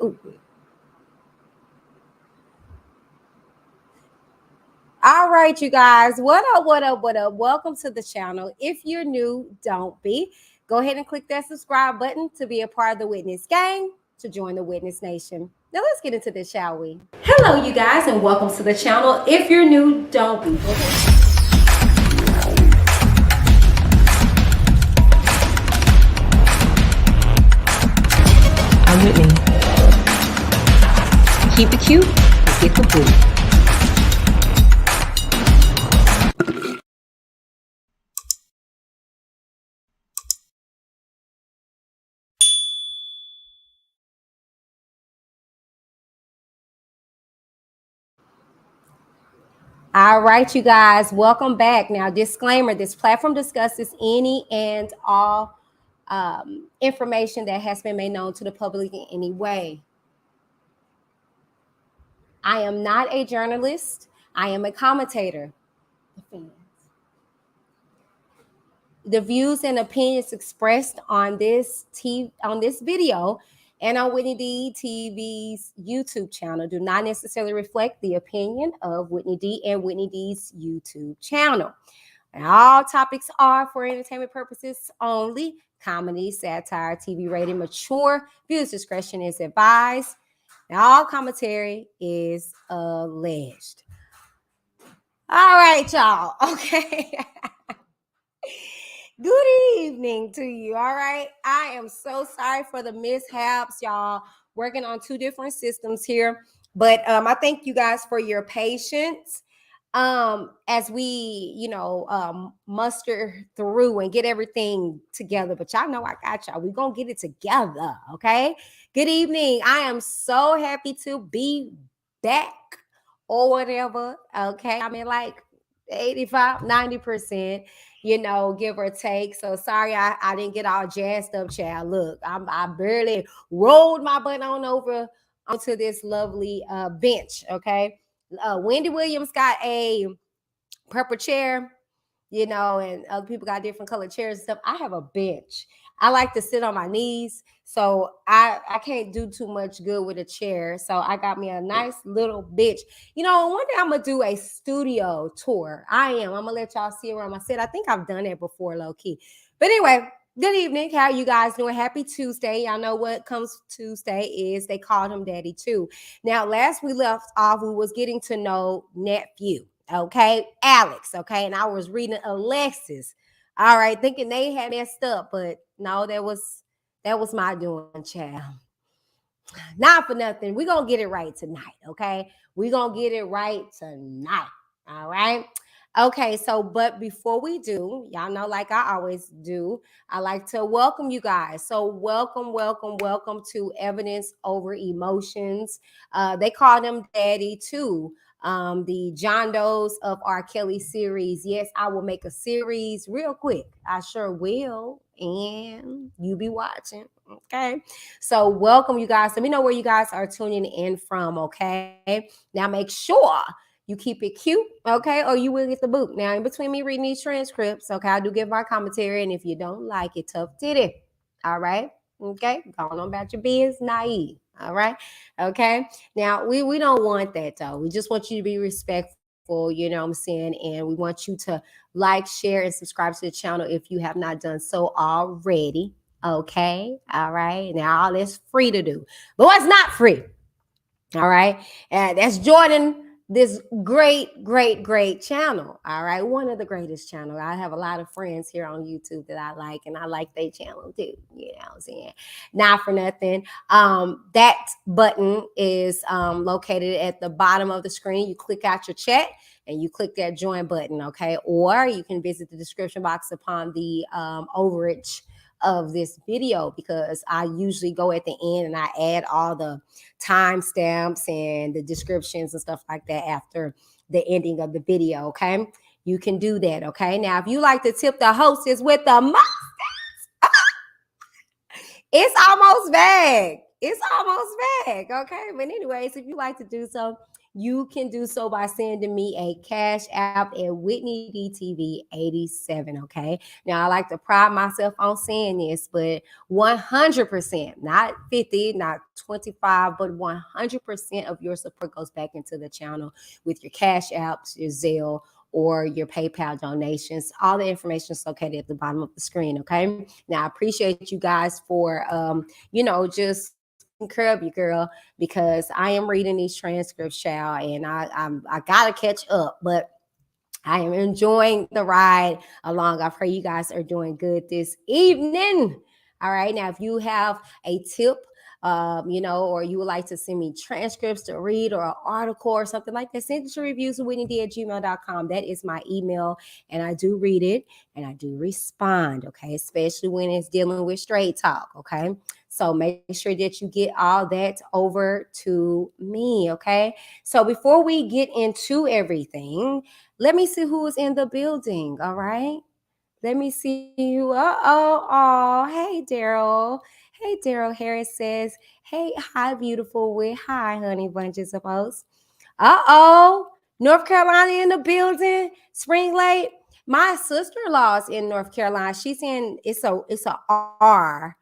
Ooh. All right, you guys. What up, what up, what up? Welcome to the channel. If you're new, don't be. Go ahead and click that subscribe button to be a part of the Witness gang, to join the Witness Nation. Now let's get into this, shall we? Hello, you guys, and welcome to the channel. If you're new, don't be. I'm Whitney. Keep it cute, get the boot. All right, you guys, welcome back. Now, disclaimer, this platform discusses any and all information that has been made known to the public in any way. I am not a journalist. I am a commentator. The views and opinions expressed on this video and on Whitney D TV's YouTube channel do not necessarily reflect the opinion of Whitney D and Whitney D's YouTube channel. And all topics are for entertainment purposes only. Comedy, satire, TV rated, mature. Views discretion is advised. And all commentary is alleged. All right, y'all. Okay. Good evening to you. All right. I am so sorry for the mishaps, y'all. Working on two different systems here. But I thank you guys for your patience as we, muster through and get everything together. But y'all know I got y'all. We're going to get it together. Okay. Good evening. I am so happy to be back or whatever. Okay. I mean, like 85, 90%. Give or take. So sorry I didn't get all jazzed up, child. Look, I barely rolled my butt on over onto this lovely bench. Okay. Wendy Williams got a purple chair, and other people got different colored chairs and stuff. I have a bench. I like to sit on my knees, so I can't do too much good with a chair. So I got me a nice little bench. One day I'm gonna do a studio tour. I'm gonna let y'all see around my set. I think I've done it before, low key. But anyway, good evening. How you guys doing? Happy Tuesday. Y'all know what comes Tuesday is. They called him Daddy too. Now, last we left off, we was getting to know Nephew. Okay, Alex. Okay, and I was reading Alexis. All right, thinking they had messed up, but no, that was my doing, child. Not for nothing. We're gonna get it right tonight. Okay, we're gonna get it right tonight. All right. Okay, so but before we do, y'all know, like I always do, I like to welcome you guys. So welcome, welcome, welcome to Evidence Over Emotions. They call them Daddy too. The John Doe's of R.KELLY series. Yes, I will make a series real quick. I sure will. And you be watching. Okay. So welcome, you guys. Let me know where you guys are tuning in from. Okay. Now make sure you keep it cute, okay, or you will get the boot. Now, in between me reading these transcripts, okay, I do give my commentary, and if you don't like it, tough titty. All right, okay, going on about your biz, naive. All right, okay. Now, we don't want that though. We just want you to be respectful. You know what I'm saying, and we want you to like, share, and subscribe to the channel if you have not done so already. Okay, all right. Now, all that's free to do, but what's not free? All right, and that's Jordan. This great channel. All right, one of the greatest channel. I have a lot of friends here on YouTube that I like, and I like their channel too. You know what I'm saying? Not for nothing. That button is located at the bottom of the screen. You click out your chat and you click that join button. Okay, or you can visit the description box upon the overage of this video, because I usually go at the end and I add all the timestamps and the descriptions and stuff like that after the ending of the video. Okay, you can do that. Okay, now if you like to tip the hostess with the most, it's almost back. It's almost back. Okay, but anyways, if you like to do so, you can do so by sending me a cash app at Whitney DTV 87. Okay. Now, I like to pride myself on saying this, but 100%, not 50, not 25, but 100% of your support goes back into the channel with your cash apps, your Zelle, or your PayPal donations. All the information is located at the bottom of the screen. Okay. Now, I appreciate you guys for, just taking care of you, girl, because I am reading these transcripts, child, and I gotta catch up, but I am enjoying the ride along. I pray you guys are doing good this evening. All right. Now, if you have a tip, or you would like to send me transcripts to read or an article or something like that, send it to reviews at whitneyD@gmail.com. That is my email, and I do read it and I do respond. Okay. Especially when it's dealing with straight talk. Okay. So make sure that you get all that over to me. Okay. So before we get into everything, let me see who is in the building. All right. Let me see who. Oh, hey, Daryl. Hey, Daryl Harris says, hey, hi, beautiful with hi, honey bunches of oats. North Carolina in the building. Spring Lake. My sister-in-law is in North Carolina. She's in, it's a R.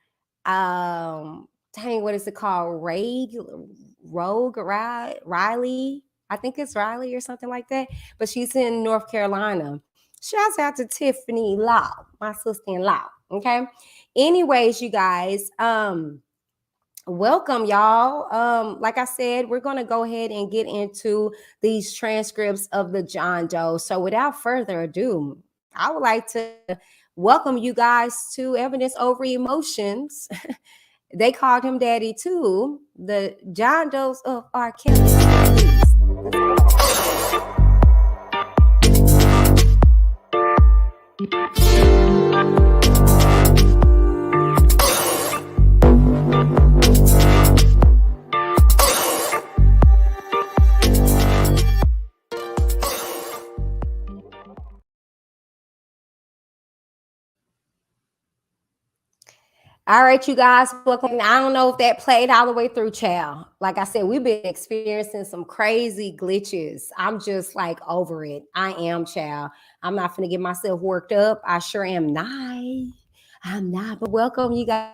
Dang, what is it called? Riley. I think it's Riley or something like that. But she's in North Carolina. Shouts out to Tiffany Law, my sister-in-law. Okay. Anyways, you guys, welcome y'all. Like I said, we're going to go ahead and get into these transcripts of the John Doe. So without further ado, I would like to welcome you guys to Evidence Over Emotions. They called him daddy too. The John Does of R.KELLY. All right, you guys, welcome. I don't know if that played all the way through, child. Like I said, we've been experiencing some crazy glitches. I'm just like over it. I am, child. I'm not gonna get myself worked up. I sure am not. I'm not, but welcome you guys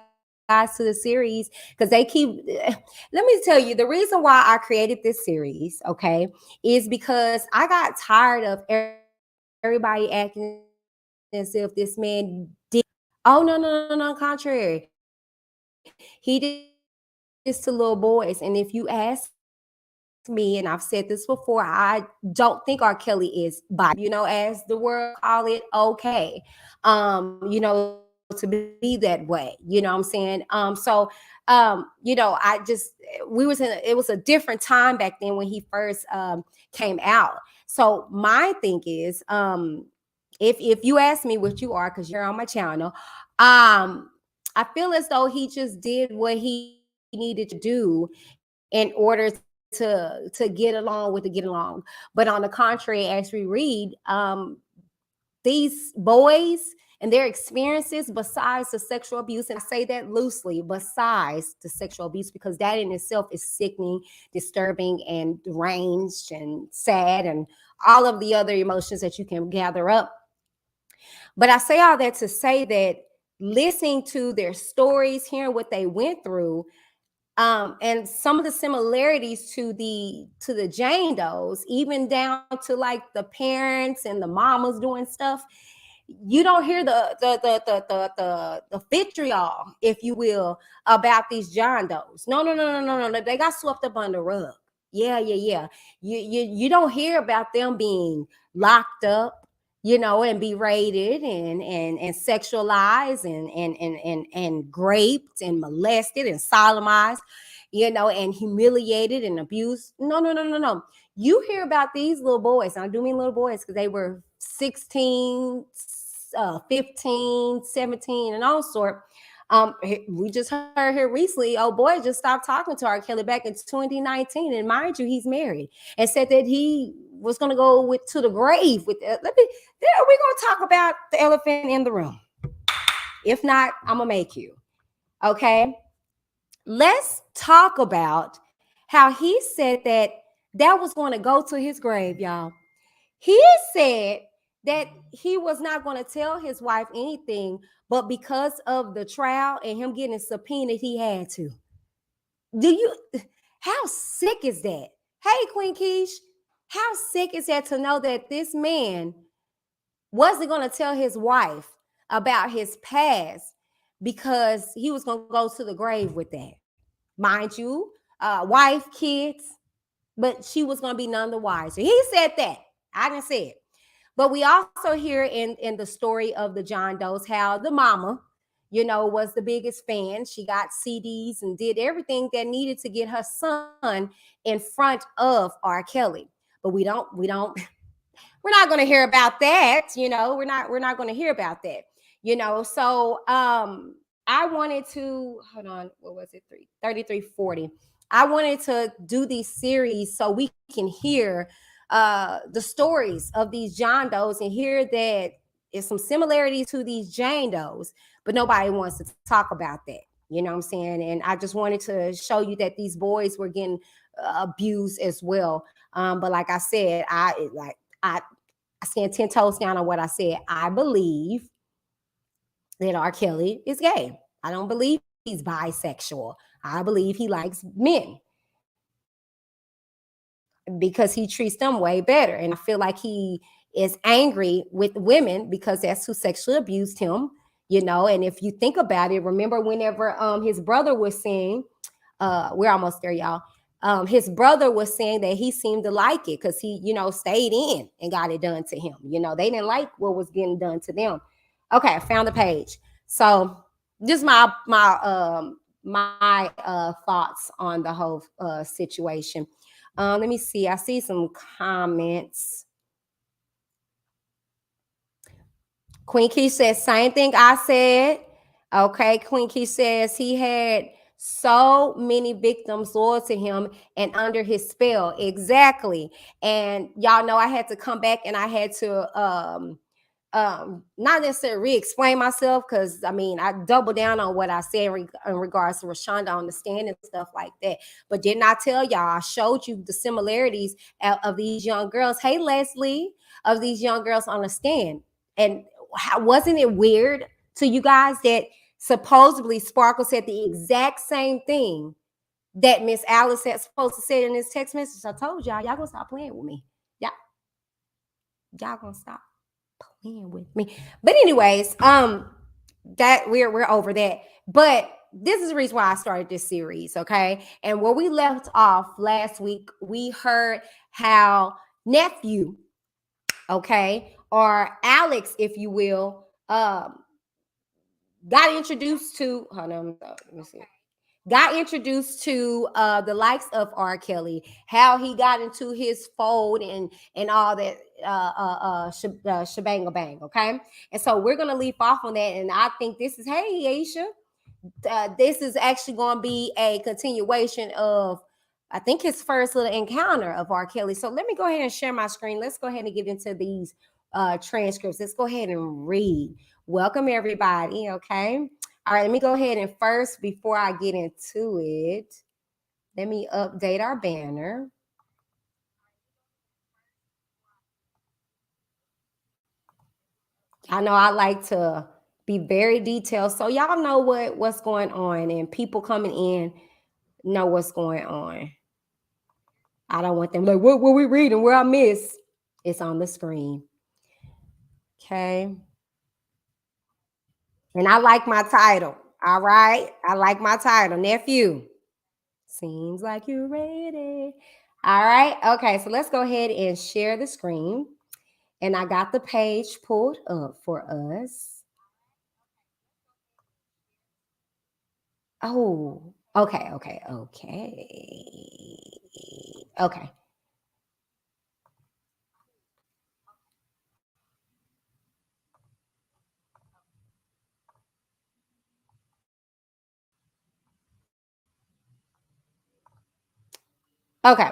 to the series because they keep. Let me tell you, the reason why I created this series, okay, is because I got tired of everybody acting as if this man did. Oh no, contrary. He did this to little boys. And if you ask me, and I've said this before, I don't think R. Kelly is biased, as the world call it, okay. To be that way, to be that way, I just it was a different time back then when he first came out. So my thing is, if you ask me what you are, because you're here on my channel, I feel as though he just did what he needed to do in order to get along with the get along. But on the contrary, as we read, these boys and their experiences besides the sexual abuse, and I say that loosely, besides the sexual abuse, because that in itself is sickening, disturbing, and deranged and sad and all of the other emotions that you can gather up. But I say all that to say that listening to their stories, hearing what they went through, and some of the similarities to the Jane Does, even down to like the parents and the mamas doing stuff, you don't hear the vitriol, if you will, about these John Does. No, no, no, no, no, no. They got swept up on the rug. Yeah, yeah, yeah. You don't hear about them being locked up, and berated and sexualized and raped and molested and sodomized, and humiliated and abused. No, no, no, no, no. You hear about these little boys, and I do mean little boys because they were 16, 15, 17, and all sort. We just heard here recently, oh boy just stopped talking to R. Kelly back in 2019, and mind you, he's married, and said that he was going to go with to the grave with. We're going to talk about the elephant in the room. If not, I'm gonna make you. Okay, let's talk about how he said that that was going to go to his grave, y'all. He said that he was not going to tell his wife anything, but because of the trial and him getting subpoenaed, he had to. Do you, how sick is that? Hey, Queen Keish, how sick is that to know that this man wasn't going to tell his wife about his past because he was going to go to the grave with that? Mind you, wife, kids, but she was going to be none the wiser. He said that. I didn't say it. But we also hear in the story of the John Does how the mama, was the biggest fan. She got CDs and did everything that needed to get her son in front of R. Kelly. But we don't we're not going to hear about that. We're not going to hear about that. So I wanted to hold on. What was it? 3340. I wanted to do these series so we can hear the stories of these John Does and hear that it's some similarities to these Jane Does, but nobody wants to talk about that. You know what I'm saying? And I just wanted to show you that these boys were getting abused as well. But like I said, I stand 10 toes down on what I said. I believe that R. Kelly is gay. I don't believe he's bisexual. I believe he likes men because he treats them way better. And I feel like he is angry with women because that's who sexually abused him. And if you think about it, remember whenever his brother was saying, we're almost there, y'all. His brother was saying that he seemed to like it because he, stayed in and got it done to him. They didn't like what was getting done to them. Okay, I found the page. So just my thoughts on the whole situation. Let me see. I see some comments. Queen Key says, same thing I said. Okay, Queen Key says he had so many victims loyal to him and under his spell. Exactly. And y'all know I had to come back and I had to not necessarily re-explain myself because I double down on what I said in regards to Rashonda on the stand and stuff like that. But didn't I tell y'all I showed you the similarities of these young girls? Hey, Leslie, of these young girls on the stand. And wasn't it weird to you guys that supposedly Sparkle said the exact same thing that Miss Alice had supposed to say in this text message? I told y'all gonna stop playing with me. Y'all gonna stop playing with me. But anyways, that we're over that. But this is the reason why I started this series, okay? And where we left off last week, we heard how Nephew, okay, or Alex, if you will, got introduced to. Hold on, let me see. Got introduced to the likes of R. Kelly, how he got into his fold and all that shebang bang. Okay, and so we're gonna leave off on that, and I think this is hey Aisha, this is actually going to be a continuation of I think his first little encounter of R. Kelly. So let me go ahead and share my screen. Let's go ahead and get into these transcripts. Let's go ahead and read. Welcome everybody. Okay. All right, let me go ahead and first, before I get into it, let me update our banner. I know I like to be very detailed, so y'all know what's going on, and people coming in know what's going on. I don't want them like, what were we reading? Where I miss? It's on the screen. Okay. And I like my title. All right. I like my title, Nephew. Seems like you're ready. All right. Okay. So let's go ahead and share the screen. And I got the page pulled up for us. Oh, okay. Okay. Okay. Okay. Okay.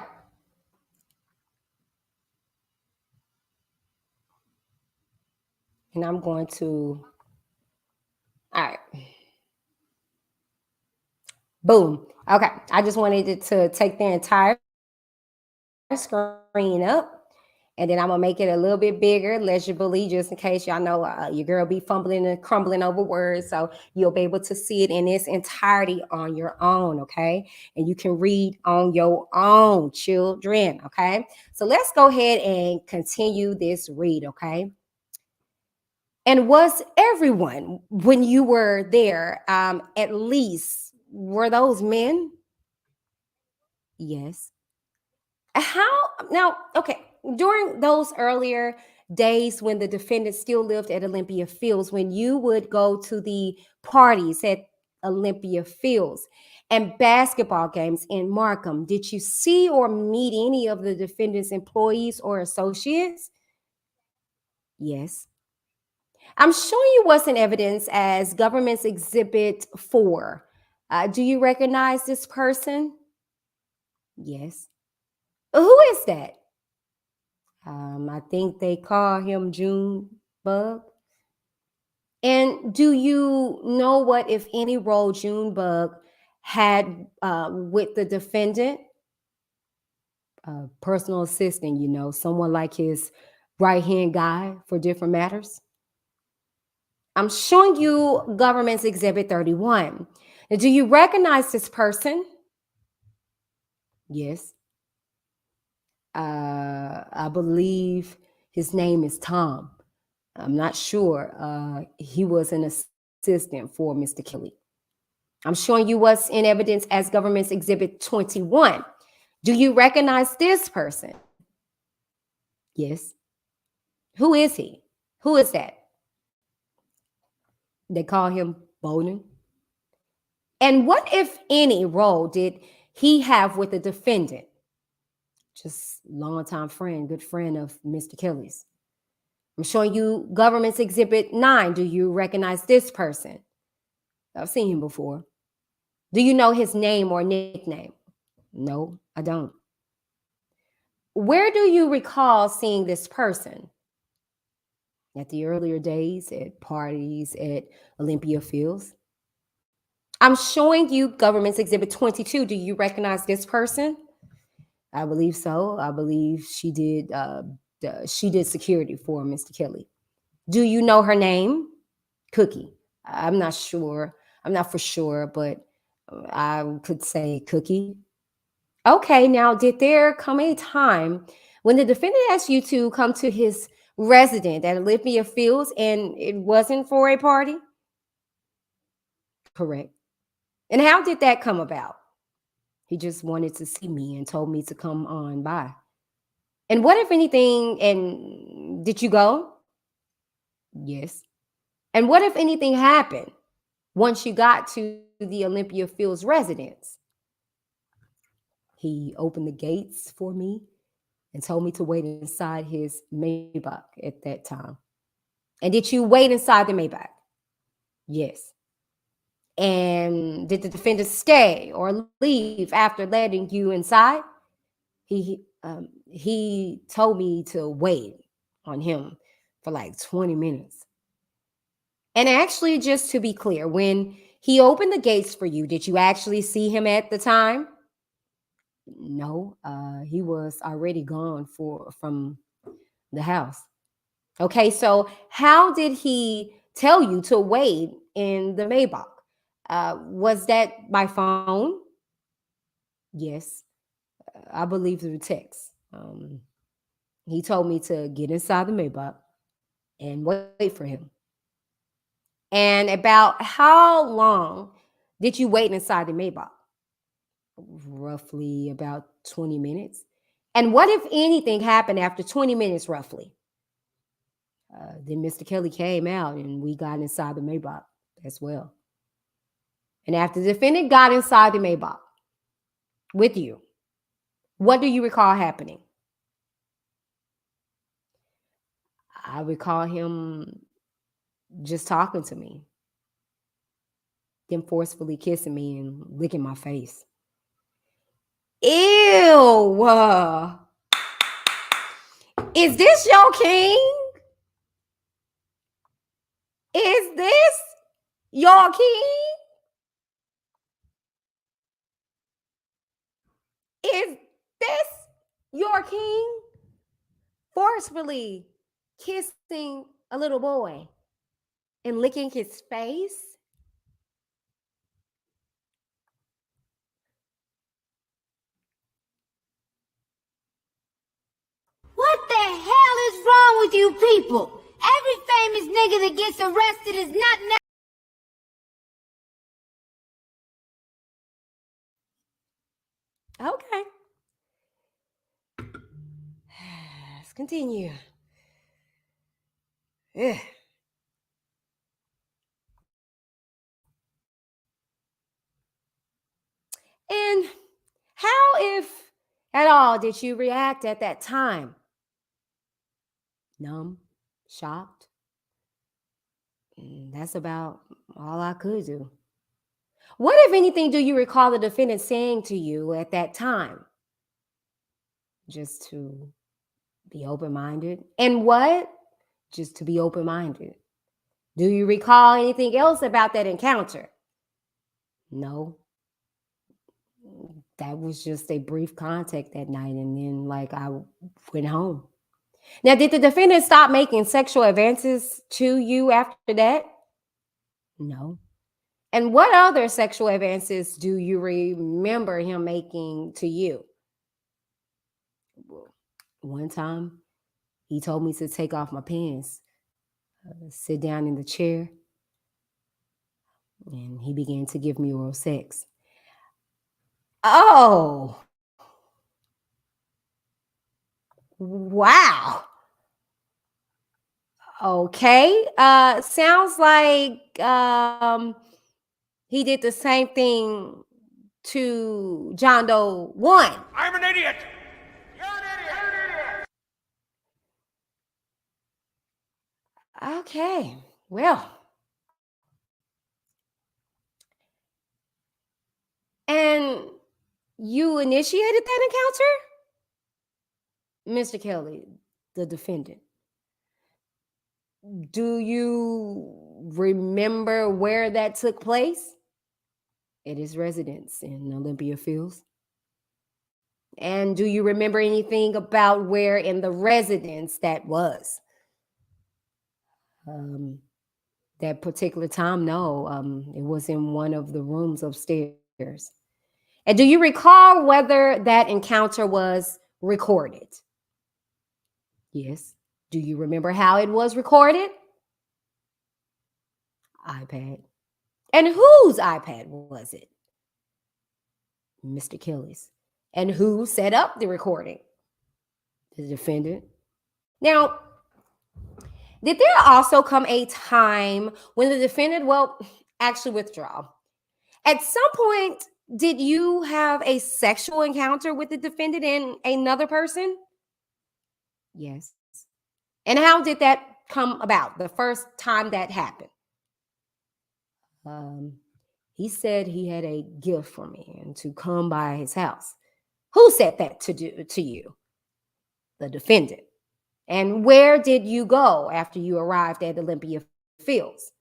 And I'm going to, all right. Boom. Okay. I just wanted it to take the entire screen up. And then I'm gonna make it a little bit bigger, legibly, just in case y'all know your girl be fumbling and crumbling over words. So you'll be able to see it in its entirety on your own, okay? And you can read on your own, children, okay? So let's go ahead and continue this read, okay? And was everyone, when you were there, at least, were those men? Yes. How now, okay, during those earlier days when the defendant still lived at Olympia Fields, when you would go to the parties at Olympia Fields and basketball games in Markham, did you see or meet any of the defendant's employees or associates? Yes. I'm showing you what's in evidence as government's exhibit 4. Do you recognize this person? Yes. Who is that? I think they call him June Bug. And do you know what, if any, role June Bug had with the defendant? Personal assistant, someone like his right hand guy for different matters. I'm showing you government's exhibit 31. Now, do you recognize this person? Yes. I believe his name is Tom. I'm not sure. He was an assistant for Mr. Kelly. I'm showing you what's in evidence as government's exhibit 21. Do you recognize this person? Yes. Who is he? Who is that? They call him Bowden. And what, if any, role did he have with the defendant? Just longtime friend, good friend of Mr. Kelly's. I'm showing you government's exhibit 9. Do you recognize this person? I've seen him before. Do you know his name or nickname? No, I don't. Where do you recall seeing this person? At the earlier days, at parties, at Olympia Fields. I'm showing you government's exhibit 22. Do you recognize this person? I believe so. I believe she did security for Mr. Kelly. Do you know her name? Cookie. I'm not sure. I'm not for sure, but I could say Cookie. Okay, now did there come a time when the defendant asked you to come to his residence at Olympia Fields and it wasn't for a party? Correct. And how did that come about? He just wanted to see me and told me to come on by. And what, if anything, and did you go? Yes. And what, if anything, happened once you got to the Olympia Fields residence? He opened the gates for me and told me to wait inside his Maybach at that time. And did you wait inside the Maybach? Yes. And did the defendant stay or leave after letting you inside? He told me to wait on him for like 20 minutes. And actually, just to be clear, when he opened the gates for you, did you actually see him at the time? No, he was already gone from the house. Okay, so how did he tell you to wait in the Maybach? Was that by phone? Yes, I believe through text. He told me to get inside the Maybach and wait for him. And about how long did you wait inside the Maybach? Roughly about 20 minutes. And what, if anything, happened after 20 minutes, roughly? Then Mr. Kelly came out and we got inside the Maybach as well. And after the defendant got inside the Maybach with you, what do you recall happening? I recall him just talking to me, then forcefully kissing me and licking my face. Ew! Is this your king? Is this your king? Is this your king forcefully kissing a little boy and licking his face? What the hell is wrong with you people? Every famous nigga that gets arrested is not Okay. Let's continue. Ugh. And how, if at all, did you react at that time? Numb, shocked? That's about all I could do. What, if anything, do you recall the defendant saying to you at that time? Just to be open minded. And what? Just to be open minded. Do you recall anything else about that encounter? No. That was just a brief contact that night. And then, like, I went home. Now, did the defendant stop making sexual advances to you after that? No. And what other sexual advances do you remember him making to you? One time, he told me to take off my pants, sit down in the chair, and he began to give me oral sex. Oh, wow. Okay. Sounds like he did the same thing to John Doe 1. I'm an idiot. You're an idiot. Okay. Well. And you initiated that encounter? Mr. Kelly, the defendant. Do you remember where that took place? At his residence in Olympia Fields. And do you remember anything about where in the residence that was? That particular time, no. It was in one of the rooms upstairs. And do you recall whether that encounter was recorded? Yes. Do you remember how it was recorded? iPad. And whose iPad was it? Mr. Kelly's. And who set up the recording? The defendant. Now, did there also come a time when the defendant, actually withdraw? At some point, did you have a sexual encounter with the defendant and another person? Yes. And how did that come about, the first time that happened? He said he had a gift for me and to come by his house. Who said that to you? The defendant. And where did you go after you arrived at Olympia Fields?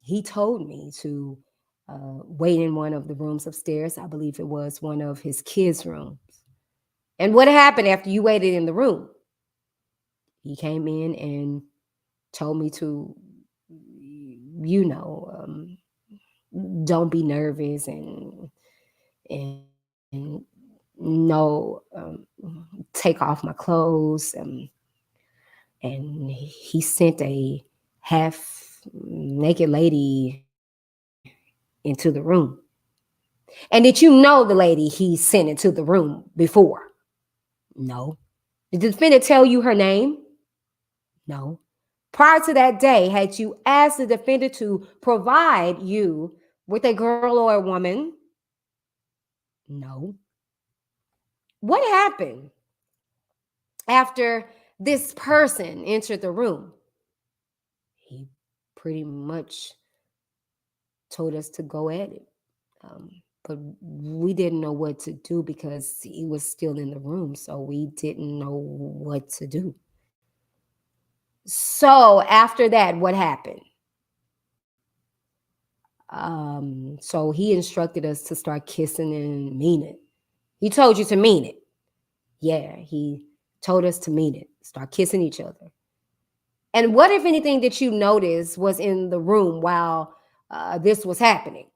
He told me to wait in one of the rooms upstairs. I believe it was one of his kids' rooms. And what happened after you waited in the room? He came in and told me to, don't be nervous and no, take off my clothes. And he sent a half naked lady into the room. And did you know the lady he sent into the room before? No. Did the defendant tell you her name? No. Prior to that day, had you asked the defendant to provide you with a girl or a woman? No. What happened after this person entered the room? He pretty much told us to go at it. But we didn't know what to do because he was still in the room, so we didn't know what to do. So after that, what happened? So he instructed us to start kissing and mean it. He told you to mean it. Yeah, he told us to mean it. Start kissing each other. And what, if anything, did you notice was in the room while this was happening?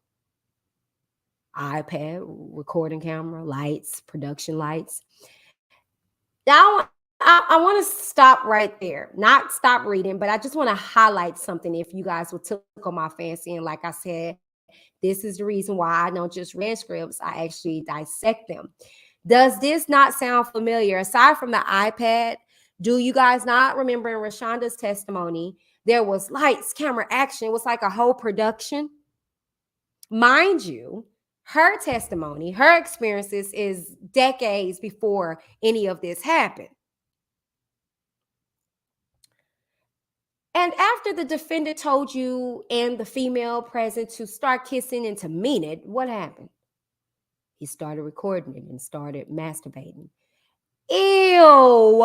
iPad, recording camera, lights, production lights. Now, I want to stop right there. Not stop reading, but I just want to highlight something if you guys would tickle my fancy. And like I said, this is the reason why I don't just read scripts, I actually dissect them. Does this not sound familiar? Aside from the iPad, do you guys not remember in Rashonda's testimony, there was lights, camera, action. It was like a whole production. Mind you, her testimony, her experiences is decades before any of this happened. And after the defendant told you and the female present to start kissing and to mean it, what happened? He started recording it and started masturbating. Ew.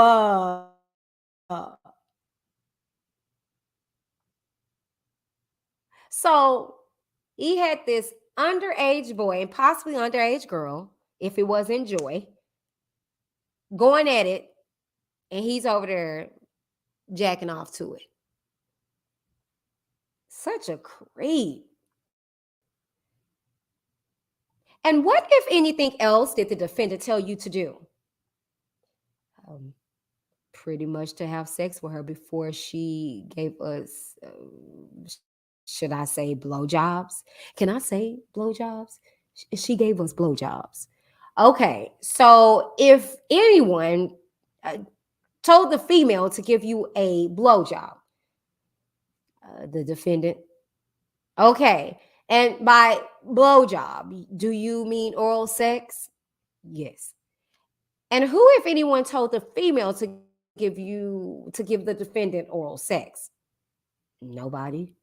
So he had this underage boy and possibly underage girl, if it wasn't Joy, going at it, and he's over there jacking off to it. Such a creep. And what, if anything else, did the defendant tell you to do? Um, Pretty much to have sex with her before she gave us, should I say, blowjobs? Can I say blowjobs? She gave us blowjobs. Okay, so if anyone told the female to give you a blowjob, the defendant. Okay, and by blowjob, do you mean oral sex? Yes. And who, if anyone, told the female to give the defendant oral sex? Nobody.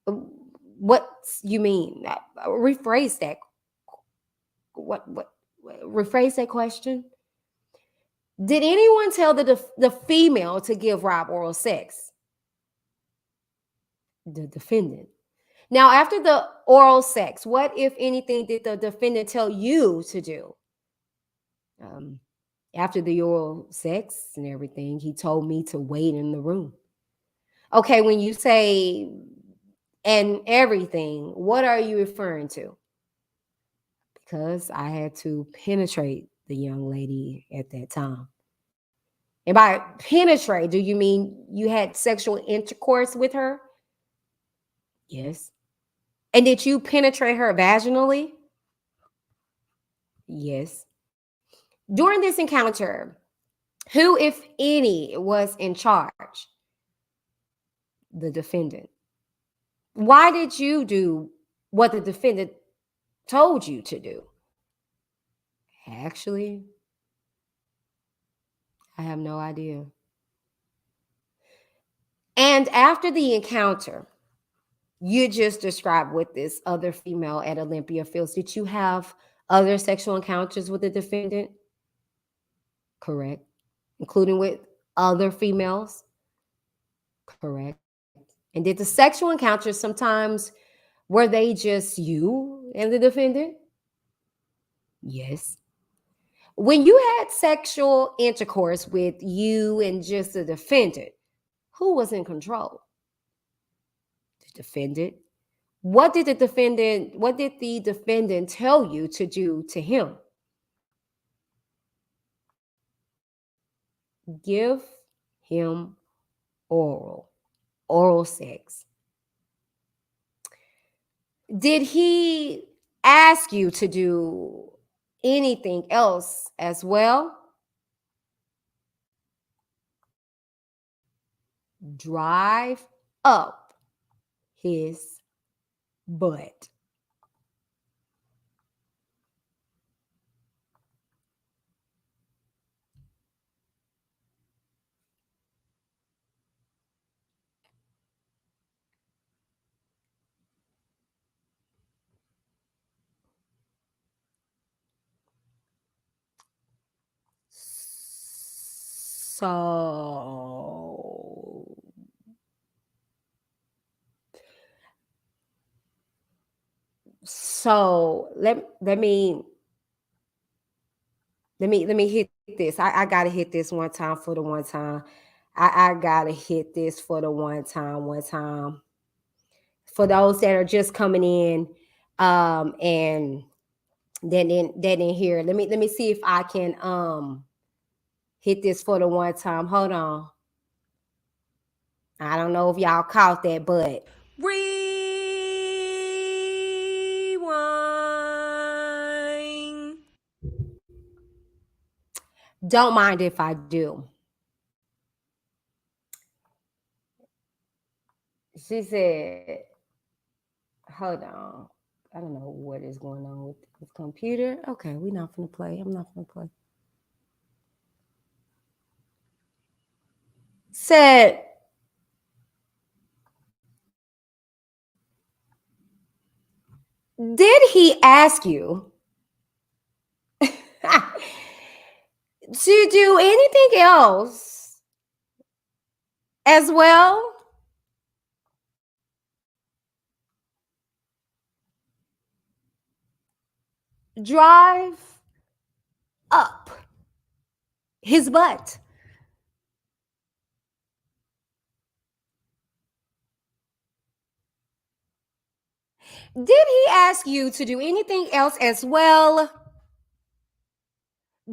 What you mean? Rephrase that. What? Rephrase that question. Did anyone tell the female to give Rob oral sex? The defendant. Now, after the oral sex, what, if anything, did the defendant tell you to do? Um, After the oral sex and everything, he told me to wait in the room. Okay, when you say and everything, what are you referring to? Because I had to penetrate the young lady at that time. And by penetrate, do you mean you had sexual intercourse with her? Yes. And did you penetrate her vaginally? Yes. During this encounter, who, if any, was in charge? The defendant. Why did you do what the defendant told you to do? Actually, I have no idea. And after the encounter you just described with this other female at Olympia Fields, did you have other sexual encounters with the defendant? Correct. Including with other females? Correct. And did the sexual encounters sometimes, were they just you and the defendant? Yes. When you had sexual intercourse with you and just the defendant, who was in control? The defendant. What did the defendant tell you to do to him? Give him oral sex. Did he ask you to do anything else as well? Drive up his butt. So so let me Let me hit this. I gotta hit this one time for the one time. I gotta hit this for the one time. For those that are just coming in, and then here. Let me see if I can hit this for the one time. Hold on. I don't know if y'all caught that, but rewind. Don't mind if I do. She said, hold on. I don't know what is going on with this computer. Okay, we're not gonna play. I'm not gonna play. Said, did he ask you to do anything else as well? Drive up his butt. Did he ask you to do anything else as well?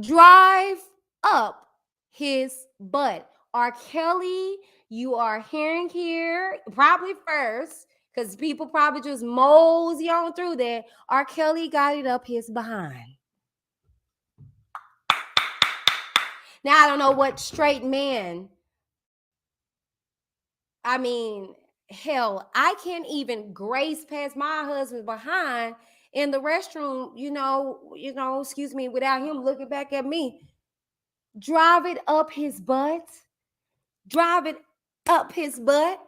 Drive up his butt. R. Kelly, you are hearing here probably first, because people probably just mosey on through there. R. Kelly got it up his behind. Now, I don't know what straight man. I mean, hell, I can't even grace past my husband's behind in the restroom, excuse me, without him looking back at me. Drive it up his butt. Drive it up his butt.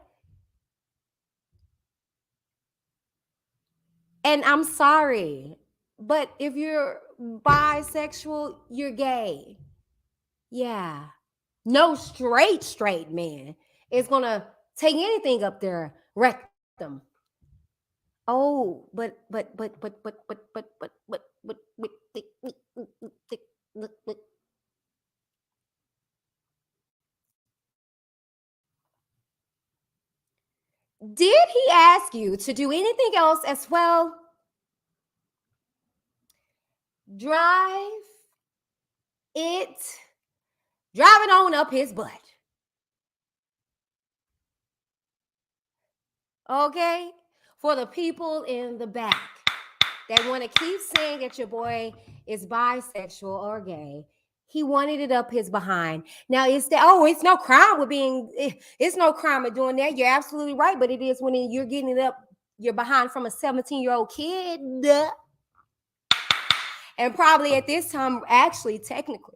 And I'm sorry, but if you're bisexual, you're gay. Yeah. No straight man is gonna take anything up their rectum. Oh, but did he ask you to do anything else as well? Drive it on up his butt. Okay? For the people in the back that want to keep saying that your boy is bisexual or gay, he wanted it up his behind. Now, it's no crime with it's no crime with doing that. You're absolutely right, but it is when you're getting it up your behind from a 17-year-old kid. And probably at this time, actually, technically,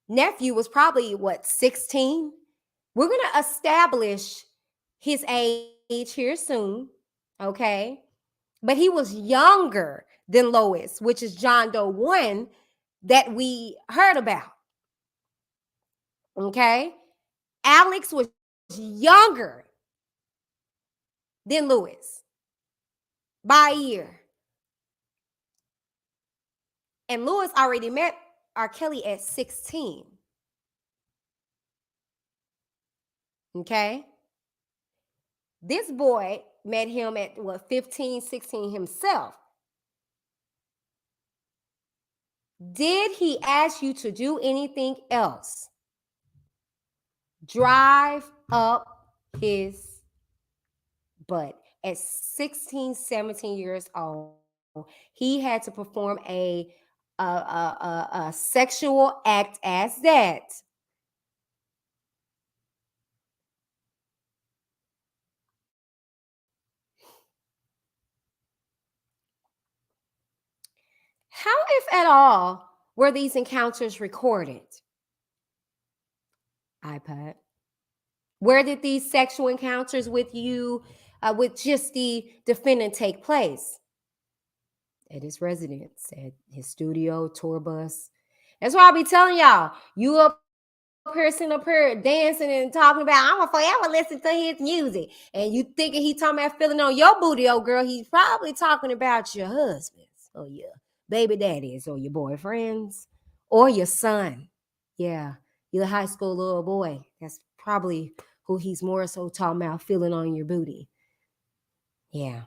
Nephew was probably 16? We're going to establish his age here soon, okay? But he was younger than Lois, which is John Doe 1 that we heard about, okay? Alex was younger than Lewis by a year. And Lewis already met R. Kelly at 16. Okay? This boy met him at 15, 16 himself. Did he ask you to do anything else? Drive up his butt. At 16, 17 years old, he had to perform a sexual act as that. How, if at all, were these encounters recorded? iPad. Where did these sexual encounters with you, with just the defendant, take place? At his residence, at his studio, tour bus. That's why I be telling y'all, you up here sitting up here dancing and talking about, I'm gonna forever listen to his music. And you thinking he talking about feeling on your booty, old girl. He's probably talking about your husband. Oh, yeah. baby daddies or your boyfriends or your son. Yeah, your high school little boy. That's probably who he's more so talking about feeling on your booty. Yeah.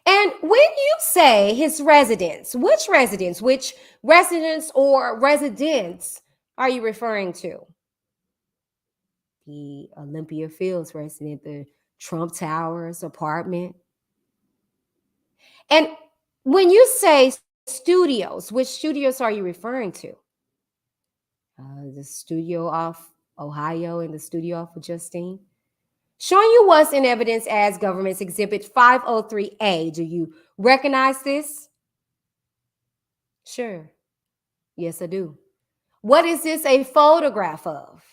And when you say his which residence or residence are you referring to? The Olympia Fields resident, the Trump Towers apartment. And when you say studios, which studios are you referring to? The studio off Ohio and the studio off of Justine. Showing you what's in evidence as Government's Exhibit 503A. Do you recognize this? Sure. Yes, I do. What is this a photograph of?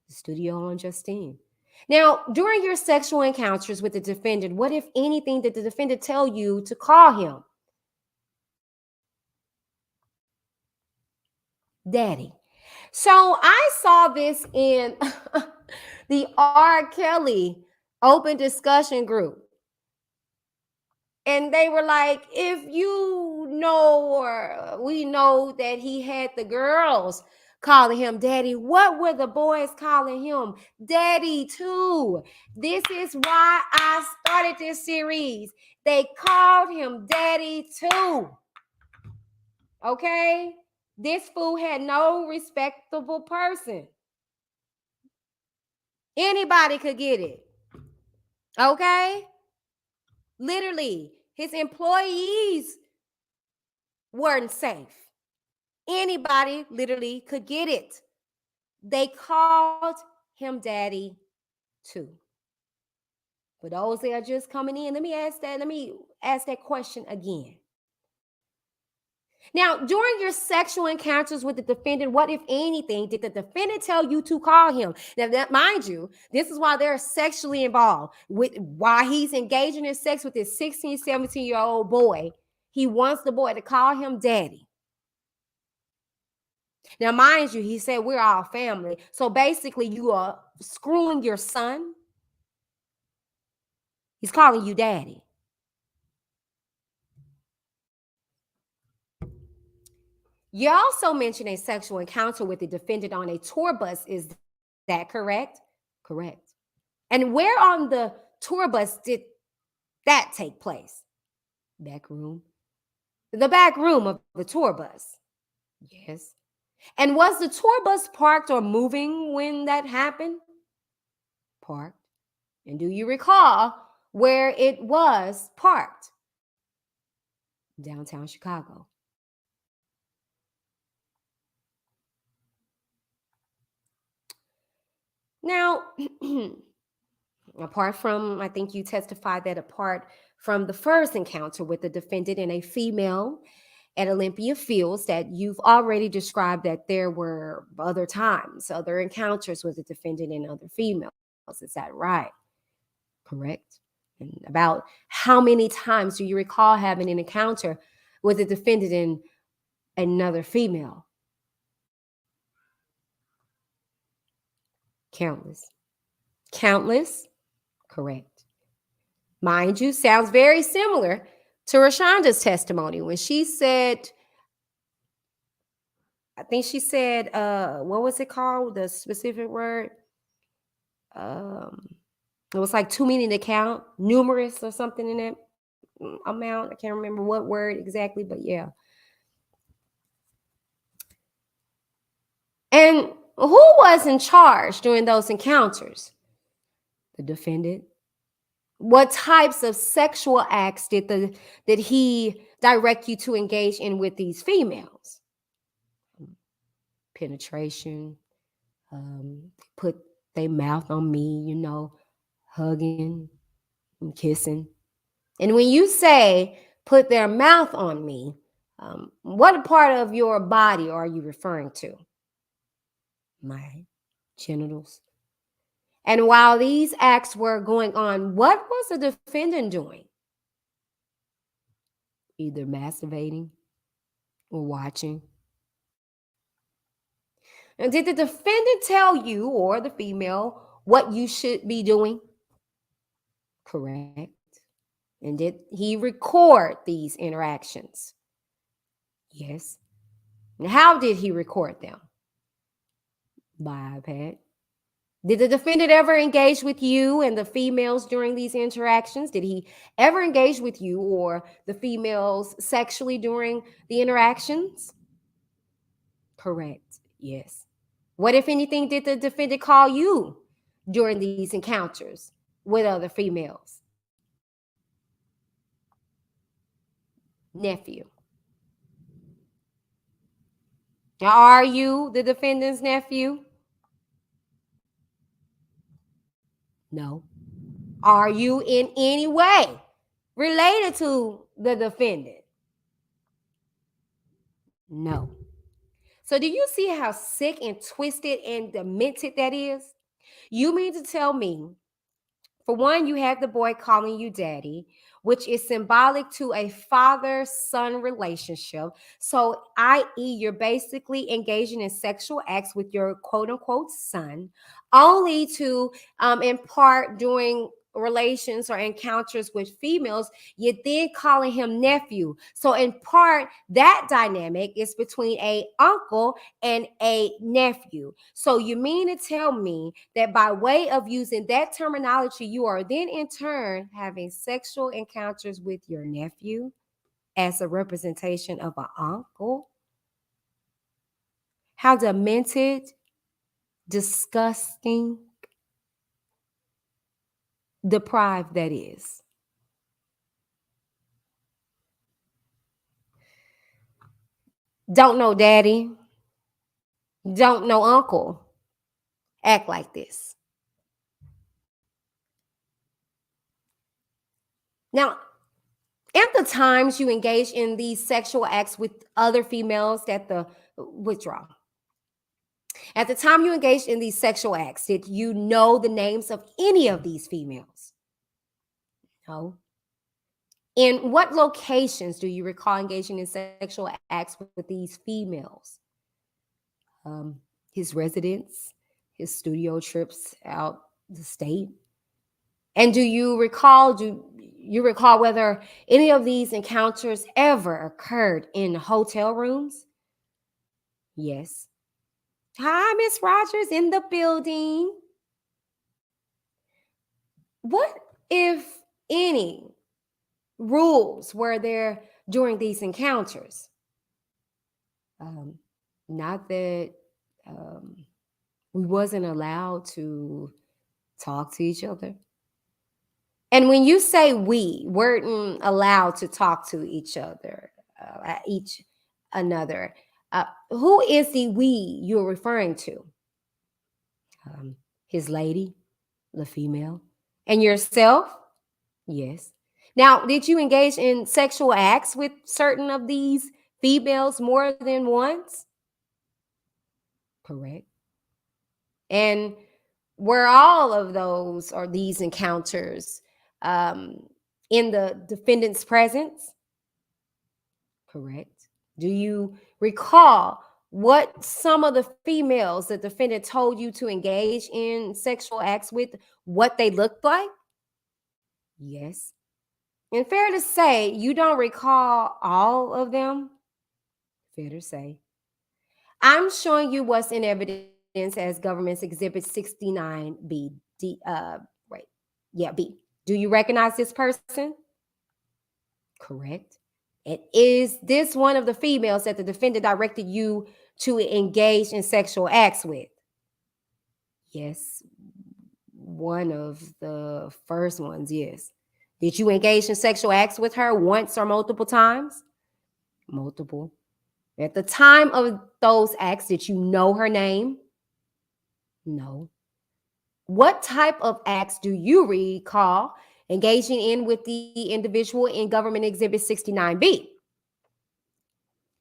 The studio on Justine. Now, during your sexual encounters with the defendant, what, if anything, did the defendant tell you to call him? Daddy. So I saw this in the R.KELLY open discussion group. And they were like, if you know, or we know that he had the girls calling him daddy, what were the boys calling him? Daddy too. This is why I started this series. They called him daddy too. Okay? This fool had no respectable person. Anybody could get it. Okay? Literally, his employees weren't safe. Anybody literally could get it. They called him daddy too. For those that are just coming in, let me ask that question again. Now, during your sexual encounters with the defendant, what, if anything, did the defendant tell you to call him? Now, that, mind you, this is why they're sexually involved. Why he's engaging in sex with this 16, 17-year-old boy. He wants the boy to call him daddy. Now, mind you, he said we're all family. So basically, you are screwing your son. He's calling you daddy. You also mentioned a sexual encounter with the defendant on a tour bus. Is that correct? Correct. And where on the tour bus did that take place? Back room. The back room of the tour bus. Yes. And was the tour bus parked or moving when that happened? Parked. And do you recall where it was parked? Downtown Chicago. Now, apart from, I think you testified that apart from the first encounter with the defendant and a female at Olympia Fields, that you've already described that there were other times, other encounters with the defendant and other females. Is that right? Correct. And about how many times do you recall having an encounter with the defendant and another female? Countless. Countless? Correct. Mind you, sounds very similar to Rashonda's testimony when she said, I think she said, what was it called? The specific word? It was like too many to count, numerous or something in that amount. I can't remember what word exactly, but yeah. And who was in charge during those encounters? The defendant. What types of sexual acts did he direct you to engage in with these females? Penetration, put their mouth on me, hugging and kissing. And when you say put their mouth on me, what part of your body are you referring to? My genitals. And while these acts were going on, what was the defendant doing? Either masturbating or watching. And did the defendant tell you or the female what you should be doing? Correct. And did he record these interactions? Yes. And how did he record them? By iPad. Did the defendant ever engage with you and the females during these interactions? Did he ever engage with you or the females sexually during the interactions? Correct. Yes. What, if anything, did the defendant call you during these encounters with other females? Nephew. Now, are you the defendant's nephew? No. Are you in any way related to the defendant? No. So, do you see how sick and twisted and demented that is? You mean to tell me, for one, you had the boy calling you daddy, which is symbolic to a father son relationship. So, i.e., you're basically engaging in sexual acts with your quote unquote son, only to in part during relations or encounters with females, you're then calling him nephew. So, in part, that dynamic is between a uncle and a nephew. So, you mean to tell me that by way of using that terminology, you are then in turn having sexual encounters with your nephew as a representation of an uncle? How demented, disgusting, deprived that is. Don't know daddy, don't know uncle act like this. Now, at the times you engage in these sexual acts with other females, that the withdraw. At the time you engaged in these sexual acts, did you know the names of any of these females? No. In what locations do you recall engaging in sexual acts with these females? His residence, his studio trips out the state. And do you recall whether any of these encounters ever occurred in hotel rooms? Yes. Hi, Miss Rogers in the building. What, if any, rules were there during these encounters? Not that we wasn't allowed to talk to each other. And when you say we weren't allowed to talk to each other, each another, who is the we you're referring to? His lady, the female, and yourself? Yes. Now, did you engage in sexual acts with certain of these females more than once? Correct. And were all of those or these encounters in the defendant's presence? Correct. Do you recall what some of the females the defendant told you to engage in sexual acts with, what they looked like? Yes. And fair to say, you don't recall all of them? Fair to say. I'm showing you what's in evidence as government's exhibit 69B. Right. Yeah, B. Do you recognize this person? Correct. And is this one of the females that the defendant directed you to engage in sexual acts with? Yes. One of the first ones, yes. Did you engage in sexual acts with her once or multiple times? Multiple. At the time of those acts, did you know her name? No. What type of acts do you recall engaging in with the individual in Government Exhibit 69B?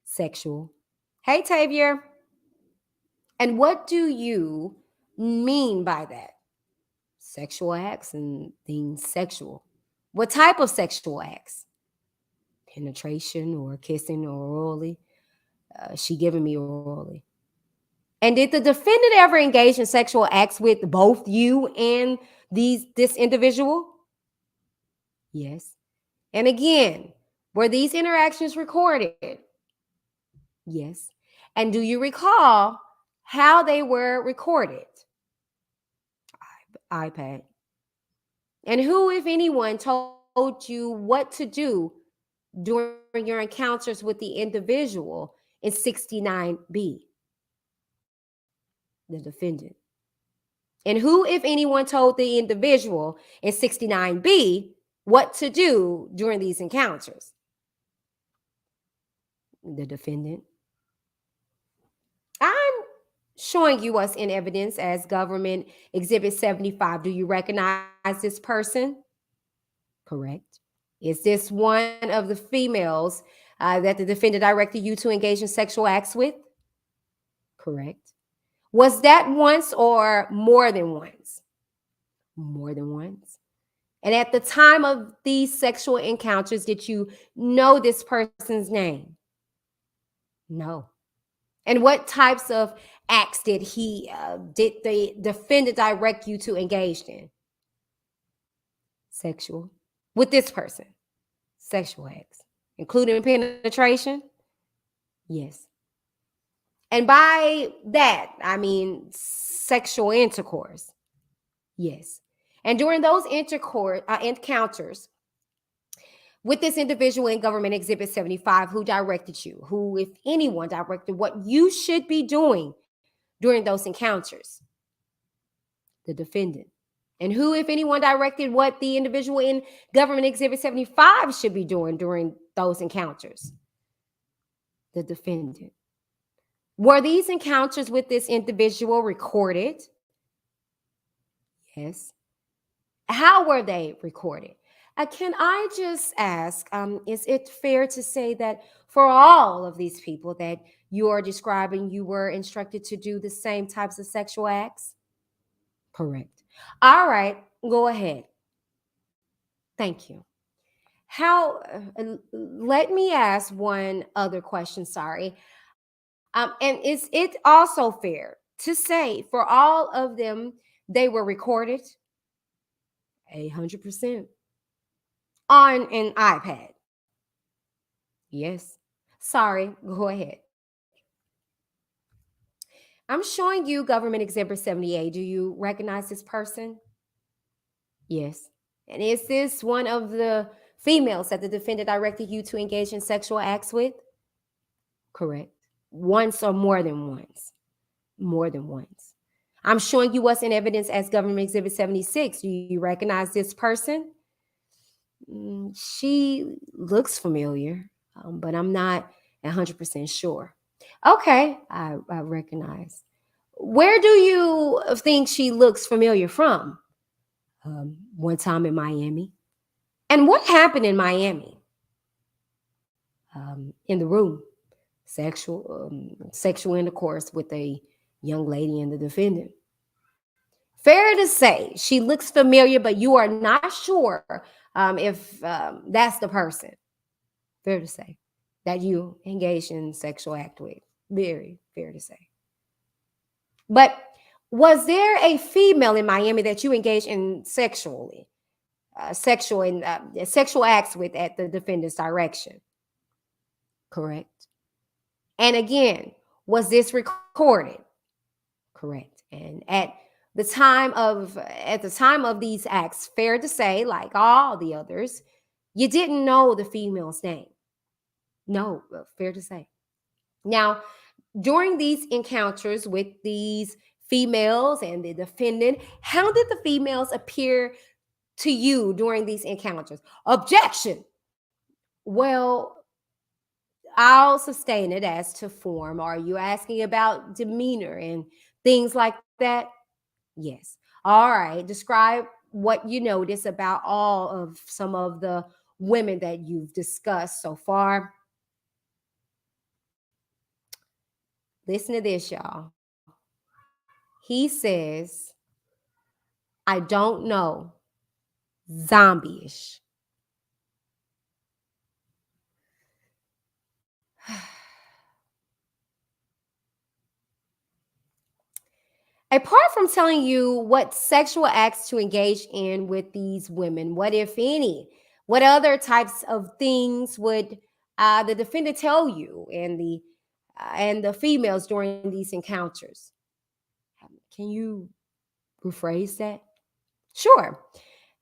Sexual. Hey, Tavier. And what do you mean by that? Sexual acts and things sexual. What type of sexual acts? Penetration or kissing or orally? She giving me orally. And did the defendant ever engage in sexual acts with both you and this individual? Yes. And again, were these interactions recorded? Yes. And do you recall how they were recorded? iPad. And who, if anyone, told you what to do during your encounters with the individual in 69B? The defendant. And who, if anyone, told the individual in 69B what to do during these encounters? The defendant. I'm showing you what's in evidence as government exhibit 75. Do you recognize this person? Correct. Is this one of the females that the defendant directed you to engage in sexual acts with? Correct. Was that once or more than once? More than once. And at the time of these sexual encounters, did you know this person's name? No. And what types of acts did the defendant direct you to engage in? Sexual. With this person? Sexual acts, including penetration? Yes. And by that, I mean sexual intercourse. Yes. And during those encounters with this individual in government exhibit 75, who directed you? Who, if anyone, directed what you should be doing during those encounters? The defendant. And who, if anyone, directed what the individual in government exhibit 75 should be doing during those encounters? The defendant. Were these encounters with this individual recorded? Yes. How were they recorded? Can I just ask, is it fair to say that for all of these people that you are describing, you were instructed to do the same types of sexual acts? Correct. All right, go ahead. Thank you. Let me ask one other question, sorry. And is it also fair to say for all of them, they were recorded? 100%. On an iPad? Yes. Sorry, go ahead. I'm showing you government exhibit 78. Do you recognize this person? Yes. And is this one of the females that the defendant directed you to engage in sexual acts with? Correct. Once or more than once? More than once. I'm showing you what's in evidence as government exhibit 76. Do you recognize this person? She looks familiar, but I'm not 100% sure. Okay, I recognize. Where do you think she looks familiar from? One time in Miami. And what happened in Miami? In the room, sexual intercourse with a young lady and the defendant. Fair to say she looks familiar, but you are not sure if that's the person. Fair to say that you engage in sexual act with. Very fair to say. But was there a female in Miami that you engaged in sexual acts with at the defendant's direction? Correct. And again, was this recorded? Correct. And at the time of these acts, fair to say, like all the others, you didn't know the female's name. No, fair to say. Now, during these encounters with these females and the defendant, how did the females appear to you during these encounters? Objection. Well, I'll sustain it as to form. Are you asking about demeanor and things like that? Yes. All right. Describe what you notice about some of the women that you've discussed so far. Listen to this, y'all. He says, I don't know, zombie-ish. Apart from telling you what sexual acts to engage in with these women, what, if any, What other types of things would the defendant tell you and the females during these encounters? Can you rephrase that? Sure.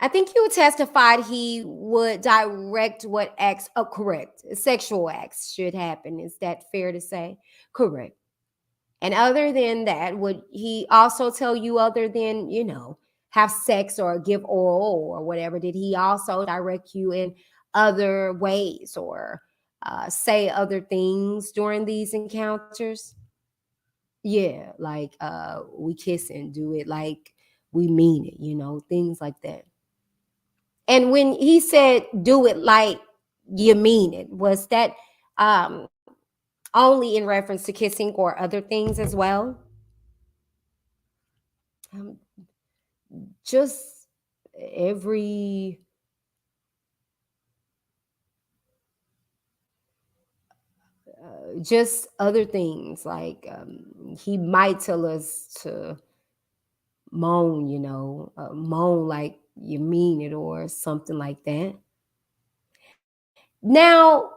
I think you testified he would direct what acts, oh, correct, sexual acts should happen. Is that fair to say? Correct. And other than that, would he also tell you, other than, have sex or give oral or whatever, did he also direct you in other ways or say other things during these encounters? Yeah, like we kiss and do it like we mean it, things like that. And when he said do it like you mean it, was that um, only in reference to kissing or other things as well? Um, just every just other things like he might tell us to moan, moan like you mean it or something like that. Now,